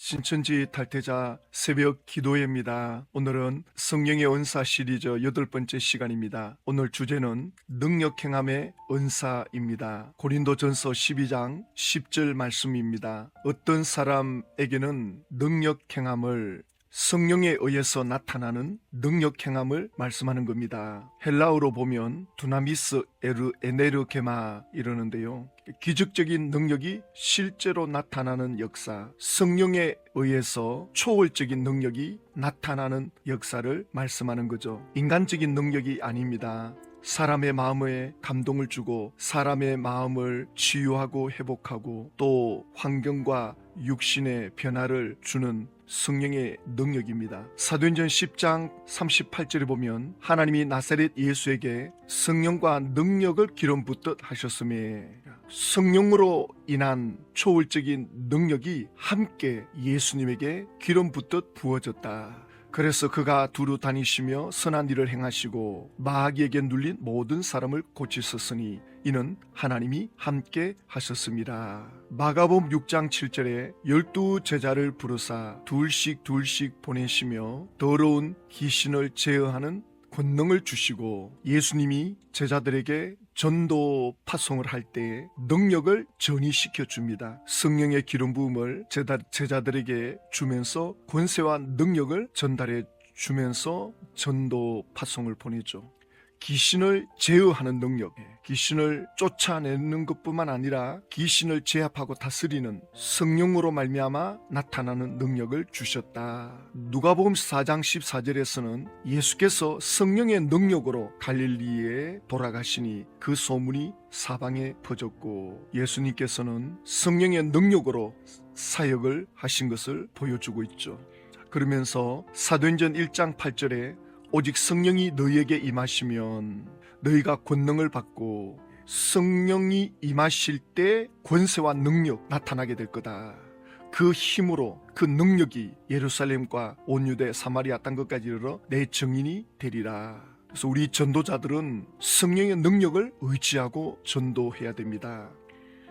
신천지 탈퇴자 새벽 기도회입니다. 오늘은 성령의 은사 시리즈 8번째 시간입니다. 오늘 주제는 능력행함의 은사입니다. 고린도전서 12장 10절 말씀입니다. 어떤 사람에게는 능력행함을 성령에 의해서 나타나는 능력행함을 말씀하는 겁니다. 헬라어로 보면 두나미스 에네르게마 이러는데요. 기적적인 능력이 실제로 나타나는 역사, 성령에 의해서 초월적인 능력이 나타나는 역사를 말씀하는 거죠. 인간적인 능력이 아닙니다. 사람의 마음에 감동을 주고 사람의 마음을 치유하고 회복하고 또 환경과 육신의 변화를 주는 성령의 능력입니다. 사도행전 10장 38절에 보면 하나님이 나사렛 예수에게 성령과 능력을 기름 붓듯 하셨음에 성령으로 인한 초월적인 능력이 함께 예수님에게 기름 붓듯 부어졌다. 그래서 그가 두루 다니시며 선한 일을 행하시고 마귀에게 눌린 모든 사람을 고치셨으니 이는 하나님이 함께 하셨습니다. 마가복음 6장 7절에 12 제자를 부르사 둘씩 보내시며 더러운 귀신을 제어하는 권능을 주시고 예수님이 제자들에게 전도 파송을 할 때 능력을 전이시켜 줍니다. 성령의 기름 부음을 제자들에게 주면서 권세와 능력을 전달해 주면서 전도 파송을 보내죠. 귀신을 제어하는 능력, 귀신을 쫓아내는 것뿐만 아니라 귀신을 제압하고 다스리는 성령으로 말미암아 나타나는 능력을 주셨다. 누가복음 4장 14절에서는 예수께서 성령의 능력으로 갈릴리에 돌아가시니 그 소문이 사방에 퍼졌고 예수님께서는 성령의 능력으로 사역을 하신 것을 보여주고 있죠. 그러면서 사도행전 1장 8절에 오직 성령이 너희에게 임하시면 너희가 권능을 받고 성령이 임하실 때 권세와 능력 나타나게 될 거다. 그 힘으로 그 능력이 예루살렘과 온 유대 사마리아 땅끝까지 이르러 내 증인이 되리라. 그래서 우리 전도자들은 성령의 능력을 의지하고 전도해야 됩니다.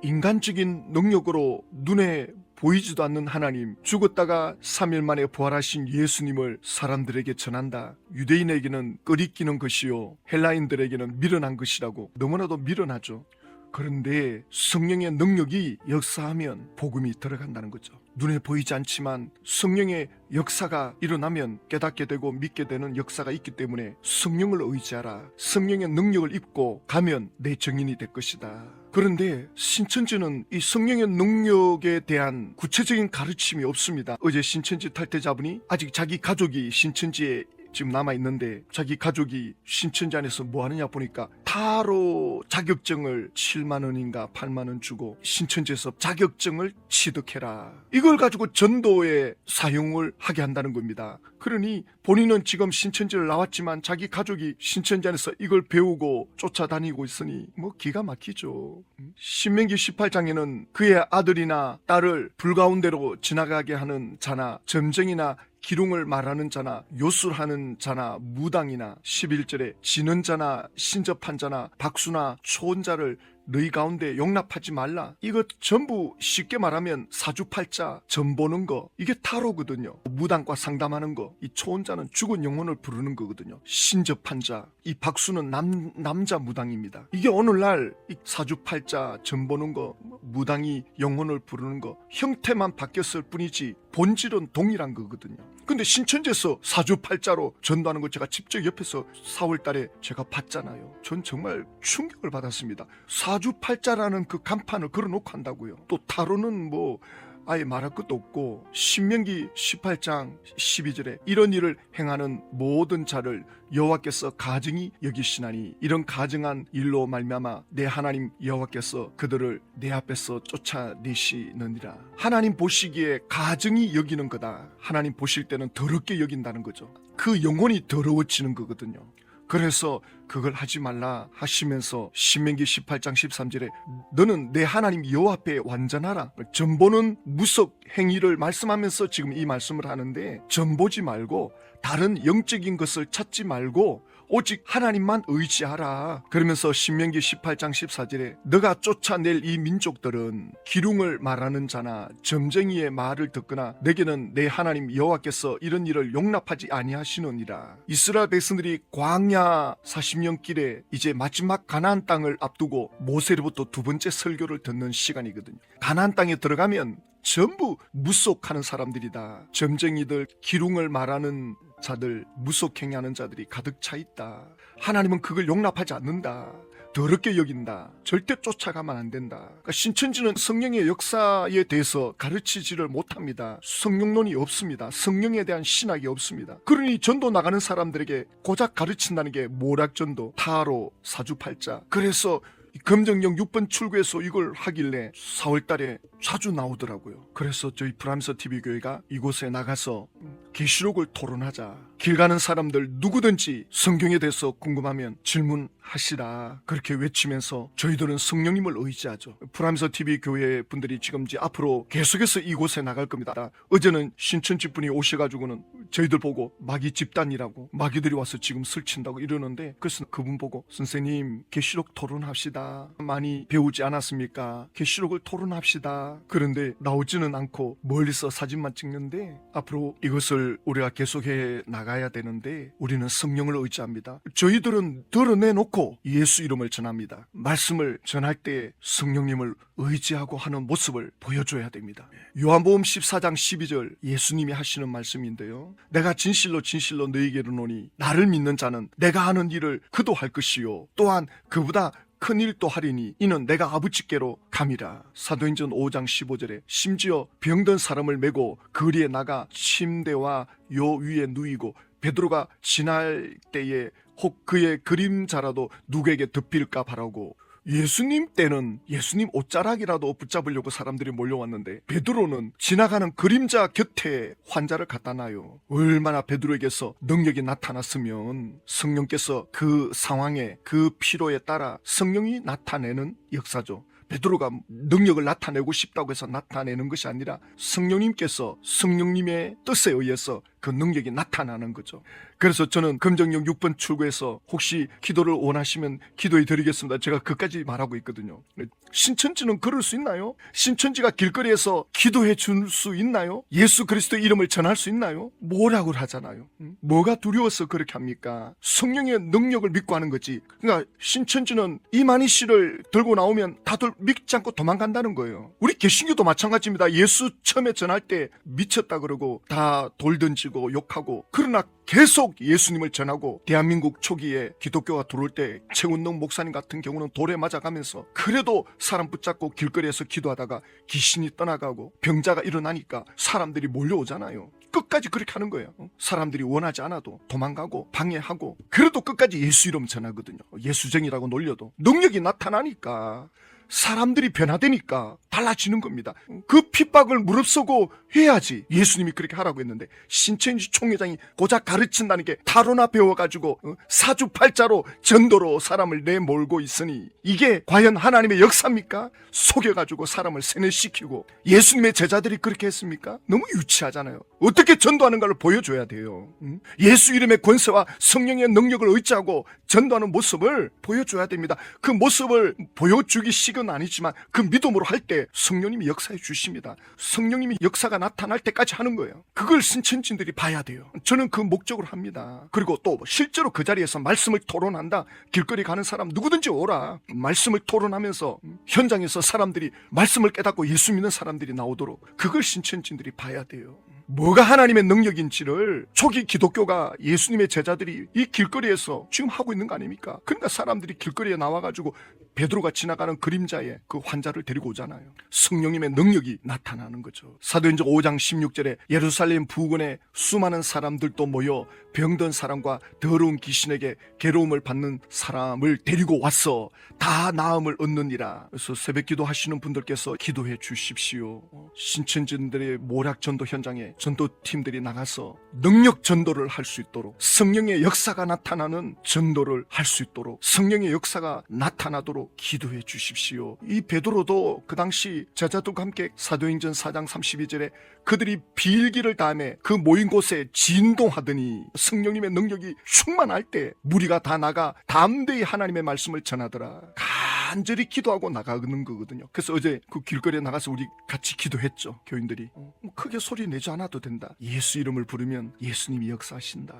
인간적인 능력으로 눈에 보이지도 않는 하나님, 죽었다가 3일 만에 부활하신 예수님을 사람들에게 전한다. 유대인에게는 끄리끼는 것이요 헬라인들에게는 미련한 것이라고 너무나도 미련하죠. 그런데 성령의 능력이 역사하면 복음이 들어간다는 거죠. 눈에 보이지 않지만 성령의 역사가 일어나면 깨닫게 되고 믿게 되는 역사가 있기 때문에 성령을 의지하라. 성령의 능력을 입고 가면 내 증인이 될 것이다. 그런데 신천지는 이 성령의 능력에 대한 구체적인 가르침이 없습니다. 어제 신천지 탈퇴자분이 아직 자기 가족이 신천지에 지금 남아있는데 자기 가족이 신천지 안에서 뭐 하느냐 보니까 타로 자격증을 7만원인가 8만원 주고 신천지에서 자격증을 취득해라. 이걸 가지고 전도에 사용을 하게 한다는 겁니다. 그러니 본인은 지금 신천지를 나왔지만 자기 가족이 신천지 안에서 이걸 배우고 쫓아다니고 있으니 뭐 기가 막히죠. 신명기 18장에는 그의 아들이나 딸을 불 가운데로 지나가게 하는 자나 점쟁이나 기륭을 말하는 자나 요술하는 자나 무당이나 11절에 지는 자나 신접한 자나 박수나 초혼자를 너희 가운데 용납하지 말라. 이것 전부 쉽게 말하면 사주팔자 점 보는 거, 이게 타로거든요. 무당과 상담하는 거, 이 초혼자는 죽은 영혼을 부르는 거거든요. 신접한 자, 이 박수는 남자 무당입니다. 이게 오늘날 이 사주팔자 점 보는 거, 무당이 영혼을 부르는 거 형태만 바뀌었을 뿐이지 본질은 동일한 거거든요. 근데 신천지에서 사주팔자로 전도하는 거 제가 직접 옆에서 4월달에 제가 봤잖아요. 전 정말 충격을 받았습니다. 사주팔자라는 그 간판을 걸어놓고 한다고요. 또 타로는 뭐 아예 말할 것도 없고 신명기 18장 12절에 이런 일을 행하는 모든 자를 여호와께서 가증히 여기시나니 이런 가증한 일로 말미암아 내 하나님 여호와께서 그들을 내 앞에서 쫓아내시느니라. 하나님 보시기에 가증히 여기는 거다. 하나님 보실 때는 더럽게 여긴다는 거죠. 그 영혼이 더러워지는 거거든요. 그래서 그걸 하지 말라 하시면서 신명기 18장 13절에 너는 내 하나님 여호와 앞에 완전하라. 전보는 무속 행위를 말씀하면서 지금 이 말씀을 하는데 전보지 말고 다른 영적인 것을 찾지 말고 오직 하나님만 의지하라. 그러면서 신명기 18장 14절에 너가 쫓아낼 이 민족들은 기륭을 말하는 자나 점쟁이의 말을 듣거나 내게는 내 하나님 여호와께서 이런 일을 용납하지 아니하시느니라. 이스라엘 백성들이 광야 40년 길에 이제 마지막 가나안 땅을 앞두고 모세로부터 두 번째 설교를 듣는 시간이거든요. 가나안 땅에 들어가면 전부 무속하는 사람들이다. 점쟁이들, 기륭을 말하는 자들, 무속행위하는 자들이 가득 차 있다. 하나님은 그걸 용납하지 않는다. 더럽게 여긴다. 절대 쫓아가면 안 된다. 그러니까 신천지는 성령의 역사에 대해서 가르치지를 못합니다. 성령론이 없습니다. 성령에 대한 신학이 없습니다. 그러니 전도 나가는 사람들에게 고작 가르친다는 게 모략전도, 타로, 사주팔자. 그래서 검정역 6번 출구에서 이걸 하길래 4월달에 자주 나오더라고요. 그래서 저희 브람스 TV 교회가 이곳에 나가서 계시록을 토론하자. 길 가는 사람들 누구든지 성경에 대해서 궁금하면 질문하시라. 그렇게 외치면서 저희들은 성령님을 의지하죠. 브람스 TV 교회 분들이 지금 이제 앞으로 계속해서 이곳에 나갈 겁니다. 어제는 신천지 분이 오셔가지고는 저희들 보고 마귀 집단이라고, 마귀들이 와서 지금 설친다고 이러는데, 그래서 그분 보고 선생님 계시록 토론합시다. 많이 배우지 않았습니까? 계시록을 토론합시다. 그런데 나오지는 않고 멀리서 사진만 찍는데, 앞으로 이것을 우리가 계속해 나가야 되는데 우리는 성령을 의지합니다. 저희들은 드러내놓고 예수 이름을 전합니다. 말씀을 전할 때 성령님을 의지하고 하는 모습을 보여줘야 됩니다. 요한복음 14장 12절 예수님이 하시는 말씀인데요. 내가 진실로 진실로 너희에게 이르노니 나를 믿는 자는 내가 하는 일을 그도 할 것이요 또한 그보다 큰 일도 하리니 이는 내가 아버지께로 감이라. 사도행전 5장 15절에 심지어 병든 사람을 메고 거리에 나가 침대와 요 위에 누이고 베드로가 지날 때에 혹 그의 그림자라도 누구에게 덮일까 바라고. 예수님 때는 예수님 옷자락이라도 붙잡으려고 사람들이 몰려왔는데 베드로는 지나가는 그림자 곁에 환자를 갖다 놔요. 얼마나 베드로에게서 능력이 나타났으면 성령께서 그 상황에 그 필요에 따라 성령이 나타내는 역사죠. 베드로가 능력을 나타내고 싶다고 해서 나타내는 것이 아니라 성령님께서 성령님의 뜻에 의해서 그 능력이 나타나는 거죠. 그래서 저는 검정역 6번 출구에서 혹시 기도를 원하시면 기도해 드리겠습니다. 제가 그까지 말하고 있거든요. 신천지는 그럴 수 있나요? 신천지가 길거리에서 기도해 줄 수 있나요? 예수 그리스도 이름을 전할 수 있나요? 뭐라고 하잖아요. 뭐가 두려워서 그렇게 합니까? 성령의 능력을 믿고 하는 거지. 그러니까 신천지는 이만희 씨를 들고 나오면 다들 믿지 않고 도망간다는 거예요. 우리 개신교도 마찬가지입니다. 예수 처음에 전할 때 미쳤다 그러고 다 돌 던지고 욕하고, 그러나 계속 예수님을 전하고 대한민국 초기에 기독교가 들어올 때 최운동 목사님 같은 경우는 돌에 맞아가면서 그래도 사람 붙잡고 길거리에서 기도하다가 귀신이 떠나가고 병자가 일어나니까 사람들이 몰려오잖아요. 끝까지 그렇게 하는 거예요. 사람들이 원하지 않아도 도망가고 방해하고 그래도 끝까지 예수 이름 전하거든요. 예수쟁이라고 놀려도 능력이 나타나니까 사람들이 변화되니까 달라지는 겁니다. 그 핍박을 무릅쓰고 해야지. 예수님이 그렇게 하라고 했는데 신천지 총회장이 고작 가르친다는 게 타로나 배워가지고 사주팔자로 전도로 사람을 내몰고 있으니 이게 과연 하나님의 역사입니까? 속여가지고 사람을 세뇌시키고 예수님의 제자들이 그렇게 했습니까? 너무 유치하잖아요. 어떻게 전도하는 걸 보여줘야 돼요. 예수 이름의 권세와 성령의 능력을 의지하고 전도하는 모습을 보여줘야 됩니다. 그 모습을 보여주기 식은 아니지만 그 믿음으로 할 때 성령님이 역사해 주십니다. 성령님이 역사가 나타날 때까지 하는 거예요. 그걸 신천지들이 봐야 돼요. 저는 그 목적으로 합니다. 그리고 또 실제로 그 자리에서 말씀을 토론한다. 길거리 가는 사람 누구든지 오라. 말씀을 토론하면서 현장에서 사람들이 말씀을 깨닫고 예수 믿는 사람들이 나오도록 그걸 신천지들이 봐야 돼요. 뭐가 하나님의 능력인지를 초기 기독교가 예수님의 제자들이 이 길거리에서 지금 하고 있는 거 아닙니까? 그러니까 사람들이 길거리에 나와가지고 베드로가 지나가는 그림자에 그 환자를 데리고 오잖아요. 성령님의 능력이 나타나는 거죠. 사도행전 5장 16절에 예루살렘 부근에 수많은 사람들도 모여 병든 사람과 더러운 귀신에게 괴로움을 받는 사람을 데리고 왔어 다 나음을 얻느니라. 그래서 새벽기도 하시는 분들께서 기도해 주십시오. 신천지들의 모략 전도 현장에 전도팀들이 나가서 능력 전도를 할 수 있도록 성령의 역사가 나타나는 전도를 할 수 있도록 성령의 역사가 나타나도록 기도로 기도해 주십시오. 이 베드로도 그 당시 제자들과 함께 사도행전 4장 32절에 그들이 빌기를 다음에 그 모인 곳에 진동하더니 성령님의 능력이 충만할 때 무리가 다 나가 담대히 하나님의 말씀을 전하더라. 간절히 기도하고 나가는 거거든요. 그래서 어제 그 길거리에 나가서 우리 같이 기도했죠. 교인들이 크게 소리 내지 않아도 된다. 예수 이름을 부르면 예수님이 역사하신다.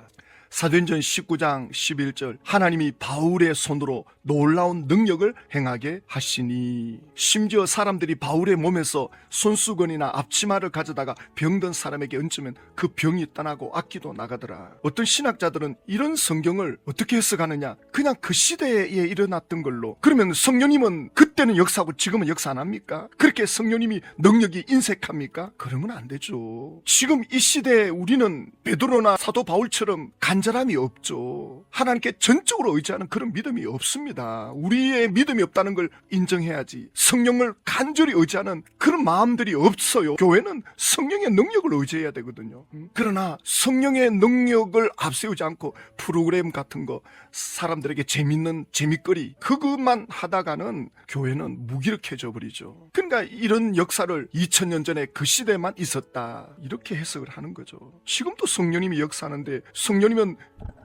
사도행전 19장 11절 하나님이 바울의 손으로 놀라운 능력을 행하게 하시니, 심지어 사람들이 바울의 몸에서 손수건이나 앞치마를 가져다가 병든 사람에게 얹으면 그 병이 떠나고 악기도 나가더라. 어떤 신학자들은 이런 성경을 어떻게 해석하느냐, 그냥 그 시대에 일어났던 걸로, 그러면 성령님은 그때는 역사하고 지금은 역사 안 합니까? 그렇게 성령님이 능력이 인색합니까? 그러면 안 되죠. 지금 이 시대에 우리는 베드로나 사도 바울처럼 간절함이 없죠. 하나님께 전적으로 의지하는 그런 믿음이 없습니다. 우리의 믿음이 없다는 걸 인정해야지. 성령을 간절히 의지하는 그런 마음들이 없어요. 교회는 성령의 능력을 의지해야 되거든요. 그러나 성령의 능력을 앞세우지 않고 프로그램 같은 거, 사람들에게 재밌는 재미거리, 그것만 하다가는 교회는 무기력해져 버리죠. 그러니까 이런 역사를 2000년 전에 그 시대만 있었다, 이렇게 해석을 하는 거죠. 지금도 성령님이 역사하는데 성령님은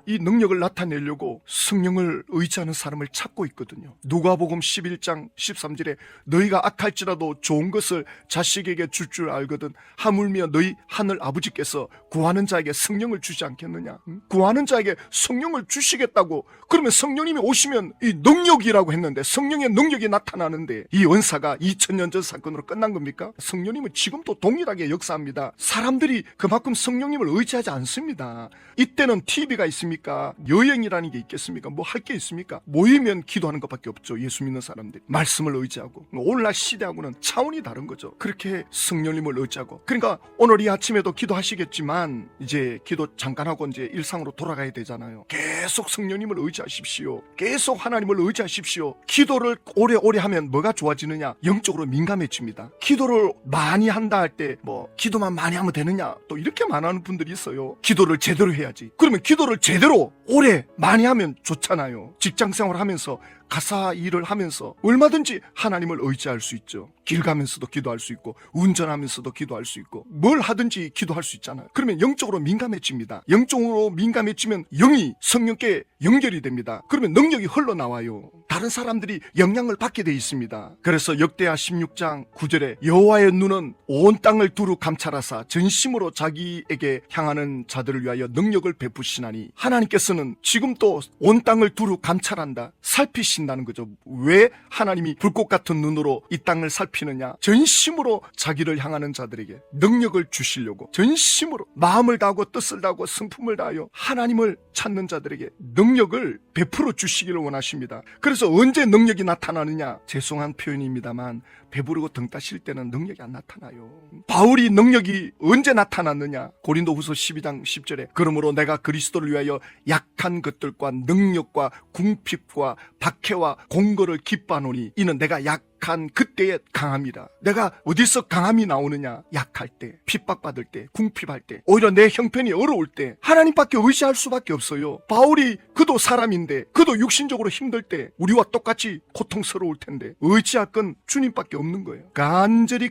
이 능력을 나타내려고 성령을 의지하는 사람을 찾고 있거든요. 누가복음 11장 13절에 너희가 악할지라도 좋은 것을 자식에게 줄 줄 알거든 하물며 너희 하늘 아버지께서 구하는 자에게 성령을 주지 않겠느냐. 구하는 자에게 성령을 주시겠다고. 그러면 성령님이 오시면 이 능력이라고 했는데, 성령의 능력이 나타나는데 이 은사가 2000년 전 사건으로 끝난 겁니까? 성령님은 지금도 동일하게 역사합니다. 사람들이 그만큼 성령님을 의지하지 않습니다. 이때는 TV가 있습니까? 여행이라는 게 있겠습니까? 뭐 할 게 있습니까? 모이면 기도하는 것밖에 없죠. 예수 믿는 사람들이 말씀을 의지하고. 오늘날 시대하고는 차원이 다른 거죠. 그렇게 성령님을 의지하고. 그러니까 오늘 이 아침에도 기도하시겠지만 이제 기도 잠깐 하고 이제 일상으로 돌아가야 되잖아요. 계속 성령님을 의지하십시오. 계속 하나님을 의지하십시오. 기도를 오래오래 하면 뭐가 좋아지느냐? 영적으로 민감해집니다. 기도를 많이 한다 할 때 뭐 기도만 많이 하면 되느냐? 또 이렇게 말하는 분들이 있어요. 기도를 제대로 해야지. 그러면 기도를 제대로 오래 많이 하면 좋잖아요. 직장 생활하면서, 가사 일을 하면서 얼마든지 하나님을 의지할 수 있죠. 길 가면서도 기도할 수 있고, 운전하면서도 기도할 수 있고, 뭘 하든지 기도할 수 있잖아요. 그러면 영적으로 민감해집니다. 영적으로 민감해지면 영이 성령께 연결이 됩니다. 그러면 능력이 흘러나와요. 다른 사람들이 영향을 받게 돼 있습니다. 그래서 역대하 16장 9절에 여호와의 눈은 온 땅을 두루 감찰하사 전심으로 자기에게 향하는 자들을 위하여 능력을 베푸시나니, 하나님께서는 지금 또 온 땅을 두루 감찰한다, 살피신다는 거죠. 왜 하나님이 불꽃 같은 눈으로 이 땅을 살피느냐? 전심으로 자기를 향하는 자들에게 능력을 주시려고, 전심으로 마음을 다하고 뜻을 다하고 성품을 다하여 하나님을 찾는 자들에게 능력을 베풀어 주시기를 원하십니다. 그래서 언제 능력이 나타나느냐? 죄송한 표현입니다만 배부르고 등 따실 때는 능력이 안 나타나요. 바울이 능력이 언제 나타났느냐? 고린도후서 12장 10절에 그러므로 내가 그리스도를 위하여 약한 것들과 능력과 궁핍과 박해와 공거를 기뻐하노니 이는 내가 약한 그때에 강함이라. 내가 어디서 강함이 나오느냐? 약할 때, 핍박받을 때, 궁핍할 때, 오히려 내 형편이 어려울 때 하나님밖에 의지할 수밖에 없어요. 바울이 그도 사람인데, 그도 육신적으로 힘들 때 우리와 똑같이 고통스러울 텐데 의지할 건 주님밖에 없는 거예요. 간절히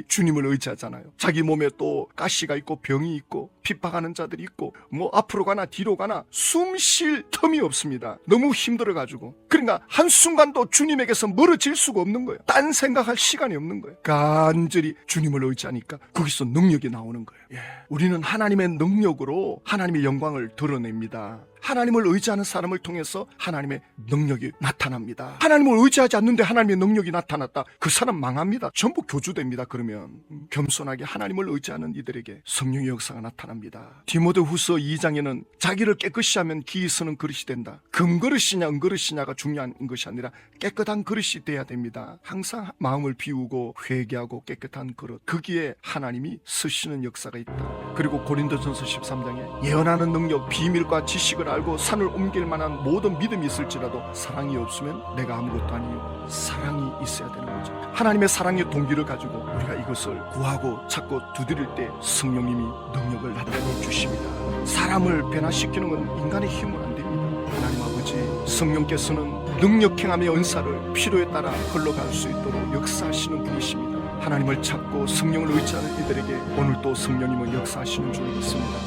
주님을 의지하잖아요. 자기 몸에 또 가시가 있고 병이 있고 핍박하는 자들이 있고 뭐 앞으로 가나 뒤로 가나 숨 쉴 틈이 없습니다. 너무 힘들어가지고. 그러니까 한순간도 주님에게서 멀어질 수가 없는 거예요. 딴 생각할 시간이 없는 거예요. 간절히 주님을 의지하니까 거기서 능력이 나오는 거예요. 우리는 하나님의 능력으로 하나님의 영광을 드러냅니다. 하나님을 의지하는 사람을 통해서 하나님의 능력이 나타납니다. 하나님을 의지하지 않는데 하나님의 능력이 나타났다. 그 사람 망합니다. 전부 교주됩니다. 그러면 겸손하게 하나님을 의지하는 이들에게 성령의 역사가 나타납니다. 디모데후서 2장에는 자기를 깨끗이 하면 기이 쓰는 그릇이 된다. 금그릇이냐 은그릇이냐가 중요한 것이 아니라 깨끗한 그릇이 돼야 됩니다. 항상 마음을 비우고 회개하고 깨끗한 그릇, 거기에 하나님이 쓰시는 역사가 있다. 그리고 고린도전서 13장에 예언하는 능력, 비밀과 지식을 알고 산을 옮길 만한 모든 믿음이 있을지라도 사랑이 없으면 내가 아무것도 아니요. 사랑이 있어야 되는 거죠. 하나님의 사랑의 동기를 가지고 우리가 이것을 구하고 찾고 두드릴 때 성령님이 능력을 나타내 주십니다. 사람을 변화시키는 건 인간의 힘은 안 됩니다. 하나님 아버지 아버지, 성령께서는 능력 행함의 은사를 필요에 따라 흘러갈 수 있도록 역사하시는 분이십니다. 하나님을 찾고 성령을 의지하는 이들에게 오늘도 성령님은 역사하시는 줄 믿습니다.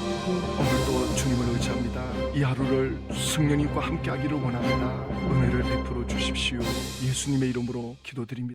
오늘도 주님을 의지합니다. 이 하루를 성령님과 함께 하기를 원합니다. 은혜를 베풀어 주십시오. 예수님의 이름으로 기도드립니다.